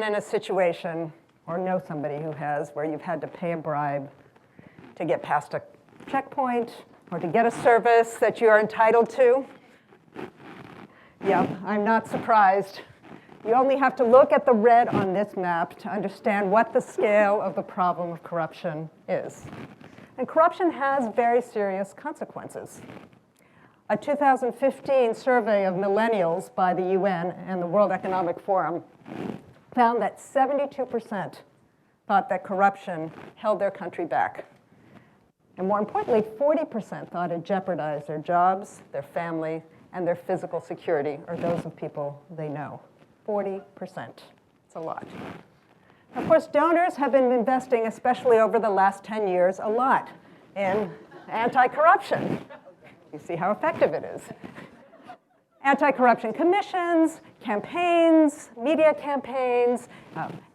in a situation, or know somebody who has, where you've had to pay a bribe to get past a checkpoint or to get a service that you are entitled to? Yep, I'm not surprised. You only have to look at the red on this map to understand what the scale of the problem of corruption is. And corruption has very serious consequences. A 2015 survey of millennials by the UN and the World Economic Forum found that 72% thought that corruption held their country back. And more importantly, 40% thought it jeopardized their jobs, their family, and their physical security, or those of people they know. 40%. It's a lot. Of course, donors have been investing, especially over the last 10 years, a lot in anti-corruption. You see how effective it is. Anti-corruption commissions, campaigns, media campaigns,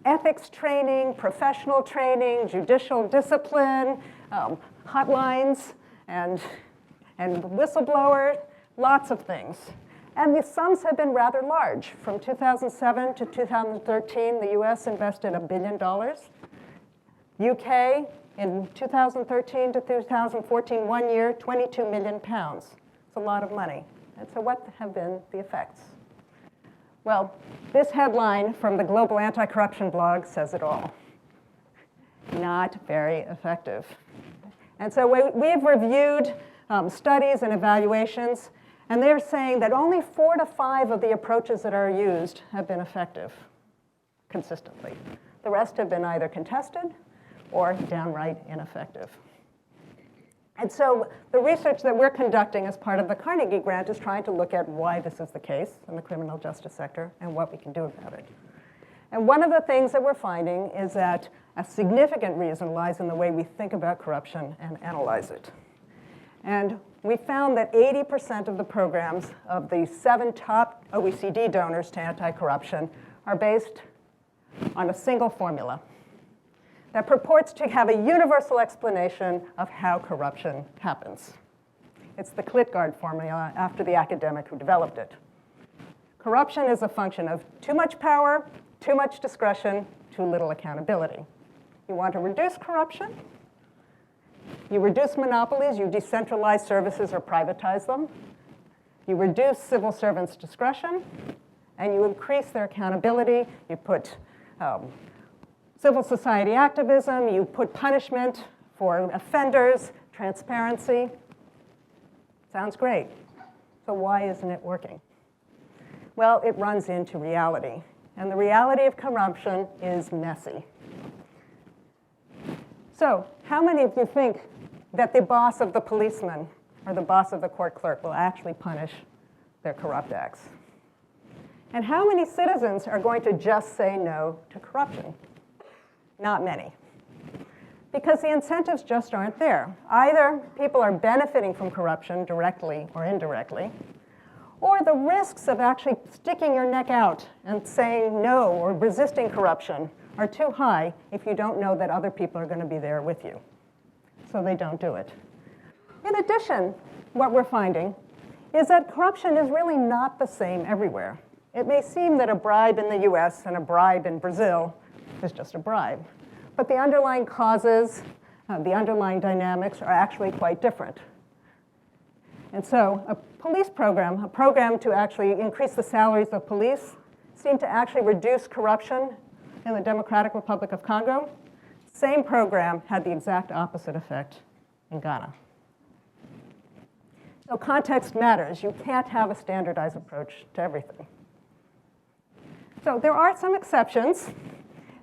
ethics training, professional training, judicial discipline, hotlines, and whistleblower, lots of things. And the sums have been rather large. From 2007 to 2013, the US invested $1 billion. UK, in 2013 to 2014, 1 year, 22 million pounds. It's a lot of money. And so what have been the effects? Well, this headline from the Global Anti-Corruption blog says it all. Not very effective. And so we've reviewed studies and evaluations, and they're saying that only 4 to 5 of the approaches that are used have been effective consistently. The rest have been either contested or downright ineffective. And so the research that we're conducting as part of the Carnegie grant is trying to look at why this is the case in the criminal justice sector and what we can do about it. And one of the things that we're finding is that a significant reason lies in the way we think about corruption and analyze it. And we found that 80% of the programs of the 7 top OECD donors to anti-corruption are based on a single formula that purports to have a universal explanation of how corruption happens. It's the Klitgard formula after the academic who developed it. Corruption is a function of too much power, too much discretion, too little accountability. You want to reduce corruption? You reduce monopolies, you decentralize services or privatize them. You reduce civil servants' discretion, and you increase their accountability. You put civil society activism, you put punishment for offenders, transparency. Sounds great. So why isn't it working? Well, it runs into reality. And the reality of corruption is messy. So how many of you think that the boss of the policeman or the boss of the court clerk will actually punish their corrupt acts? And how many citizens are going to just say no to corruption? Not many. Because the incentives just aren't there. Either people are benefiting from corruption directly or indirectly, or the risks of actually sticking your neck out and saying no or resisting corruption are too high if you don't know that other people are going to be there with you. So they don't do it. In addition, what we're finding is that corruption is really not the same everywhere. It may seem that a bribe in the US and a bribe in Brazil is just a bribe. But the underlying causes, the underlying dynamics are actually quite different. And so a police program, a program to actually increase the salaries of police, seemed to actually reduce corruption in the Democratic Republic of Congo. Same program had the exact opposite effect in Ghana. So context matters. You can't have a standardized approach to everything. So there are some exceptions.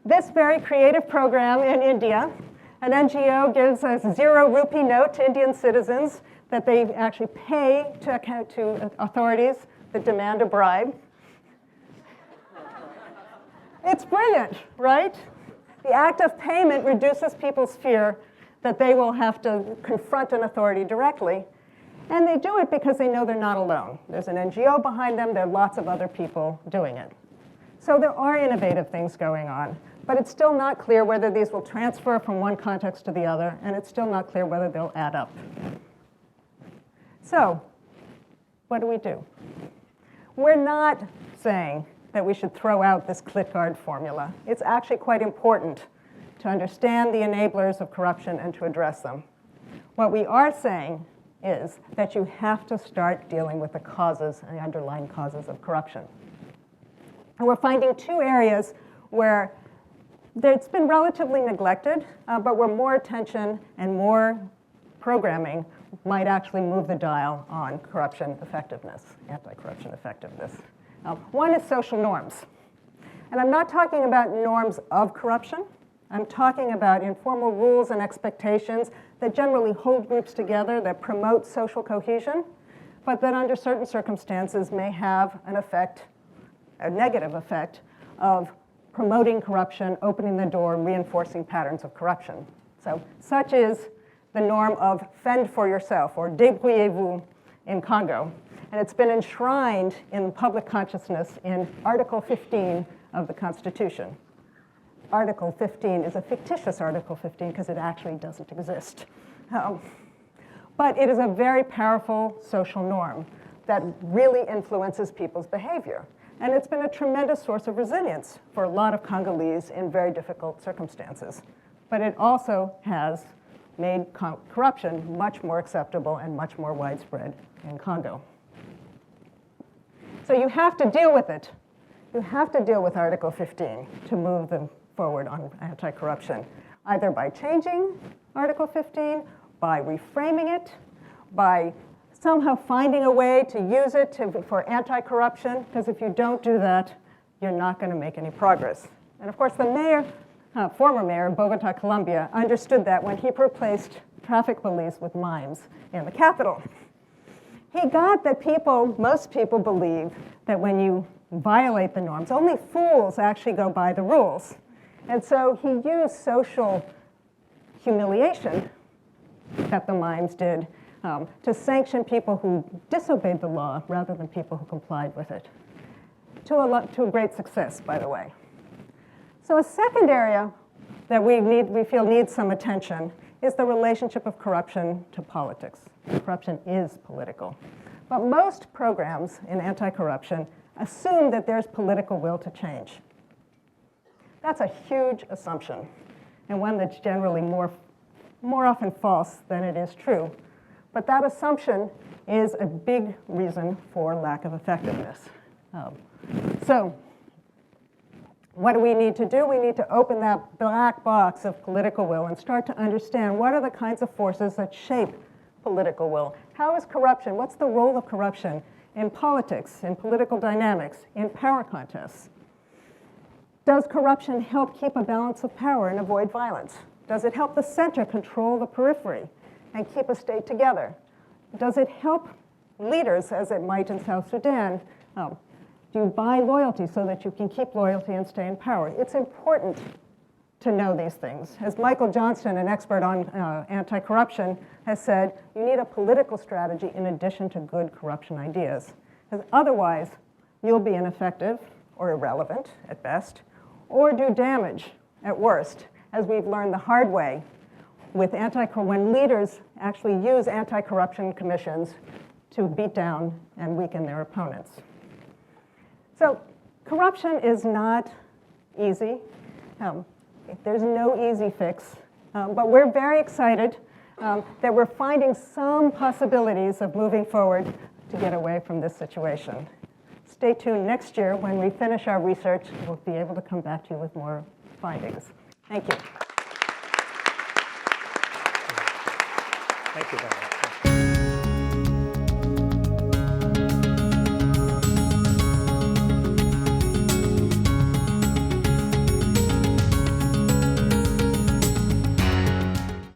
This very creative program in India, an NGO gives a 0 rupee note to Indian citizens that they actually pay to authorities that demand a bribe. It's brilliant, right? The act of payment reduces people's fear that they will have to confront an authority directly. And they do it because they know they're not alone. There's an NGO behind them. There are lots of other people doing it. So there are innovative things going on. But it's still not clear whether these will transfer from one context to the other. And it's still not clear whether they'll add up. So what do? We're not saying that we should throw out this Klitgard formula. It's actually quite important to understand the enablers of corruption and to address them. What we are saying is that you have to start dealing with the causes and the underlying causes of corruption. And we're finding two areas where it's been relatively neglected, but where more attention and more programming might actually move the dial on corruption effectiveness, anti-corruption effectiveness. One is social norms. And I'm not talking about norms of corruption. I'm talking about informal rules and expectations that generally hold groups together, that promote social cohesion, but that under certain circumstances may have an effect, a negative effect, of promoting corruption, opening the door, reinforcing patterns of corruption. So such is the norm of fend for yourself, or débrouillez-vous in Congo. And it's been enshrined in public consciousness in Article 15 of the Constitution. Article 15 is a fictitious Article 15 because it actually doesn't exist. But it is a very powerful social norm that really influences people's behavior. And it's been a tremendous source of resilience for a lot of Congolese in very difficult circumstances. But it also has made corruption much more acceptable and much more widespread in Congo. So you have to deal with it. You have to deal with Article 15 to move them forward on anti-corruption, either by changing Article 15, by reframing it, by somehow finding a way to use it for anti-corruption, because if you don't do that, you're not going to make any progress. And of course, the mayor, former mayor of Bogota, Colombia, understood that when he replaced traffic police with mimes in the capital. He got that most people believe that when you violate the norms, only fools actually go by the rules. And so he used social humiliation that the mimes did to sanction people who disobeyed the law rather than people who complied with it. To a great success, by the way. So a second area that we feel needs some attention is the relationship of corruption to politics. Corruption is political. But most programs in anti-corruption assume that there's political will to change. That's a huge assumption, and one that's generally more often false than it is true. But that assumption is a big reason for lack of effectiveness. So what do we need to do? We need to open that black box of political will and start to understand what are the kinds of forces that shape political will. How is corruption? What's the role of corruption in politics, in political dynamics, in power contests? Does corruption help keep a balance of power and avoid violence? Does it help the center control the periphery and keep a state together? Does it help leaders, as it might in South Sudan, do you buy loyalty so that you can keep loyalty and stay in power? It's important to know these things. As Michael Johnston, an expert on anti-corruption, has said, you need a political strategy in addition to good corruption ideas. Because otherwise, you'll be ineffective or irrelevant at best, or do damage at worst, as we've learned the hard way with when leaders actually use anti-corruption commissions to beat down and weaken their opponents. So corruption is not easy. There's no easy fix, but we're very excited that we're finding some possibilities of moving forward to get away from this situation. Stay tuned next year when we finish our research. We'll be able to come back to you with more findings. Thank you. Thank you very much.